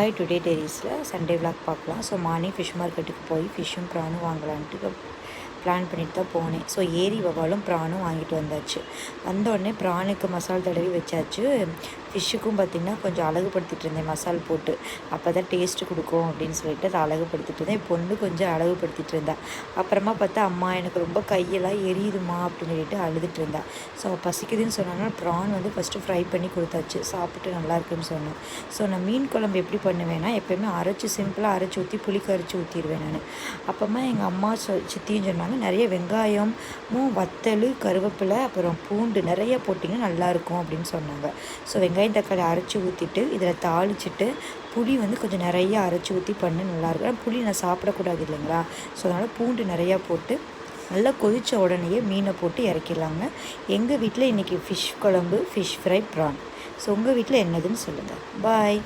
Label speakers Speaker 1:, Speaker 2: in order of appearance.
Speaker 1: Hi, today டெரிஸில் Sunday vlog பார்க்கலாம். So morning fish மார்க்கெட்டுக்கு போய் ஃபிஷ்ஷும் ப்ரானும் வாங்கலான்ட்டு பிளான் பண்ணிட்டு தான் போனேன். ஸோ ஏரி வவாலும் ப்ரானும் வாங்கிட்டு வந்தாச்சு. வந்தோடனே ப்ரானுக்கு மசால் தடவி வச்சாச்சு. ஃபிஷ்ஷுக்கும் பார்த்திங்கன்னா கொஞ்சம் அழகுபடுத்திட்டு இருந்தேன் மசால் போட்டு. அப்போ தான் டேஸ்ட்டு கொடுக்கும் அப்படின்னு சொல்லிட்டு அதை அழகுபடுத்திட்டு இருந்தேன். பொண்ணு கொஞ்சம் அழகுபடுத்திட்டு இருந்தா. அப்புறமா பார்த்தா அம்மா எனக்கு ரொம்ப கையெல்லாம் எரியுதுமா அப்படின்னு சொல்லிட்டு அழுதுட்டு இருந்தா. ஸோ பசிக்குதுன்னு சொன்னாங்கன்னா ப்ரான் ஃபஸ்ட்டு ஃப்ரை பண்ணி கொடுத்தாச்சு. சாப்பிட்டு நல்லாயிருக்குன்னு சொன்னேன். ஸோ நான் மீன் குழம்பு எப்படி பண்ணுவேன்னா எப்போயுமே சிம்பிளாக அரைச்சி ஊற்றி புளி கரைச்சி ஊற்றிடுவேன் நான். அப்போமா எங்கள் அம்மா சித்தியும் சொன்னாங்க, நிறைய வெங்காயமும் வத்தல் கருவேப்பிலை அப்புறம் பூண்டு நிறைய போட்டிங்கன்னா நல்லாயிருக்கும் அப்படின்னு சொன்னாங்க. ஸோ வெங்காயம் தக்காளி அரைச்சி ஊற்றிட்டு இதில் தாளிச்சிட்டு புளி கொஞ்சம் நிறையா அரைச்சி ஊற்றி பண்ண நல்லாயிருக்கும். புளி நான் சாப்பிடக்கூடாது இல்லைங்களா, ஸோ அதனால் பூண்டு நிறையா போட்டு நல்லா கொதித்த உடனேயே மீனை போட்டு இறக்கிடலாங்க. எங்கள் வீட்டில் இன்றைக்கி ஃபிஷ் குழம்பு, ஃபிஷ் ஃப்ரை, ப்ரான். ஸோ உங்கள் வீட்டில் என்னதுன்னு சொல்லுங்கள். பாய்.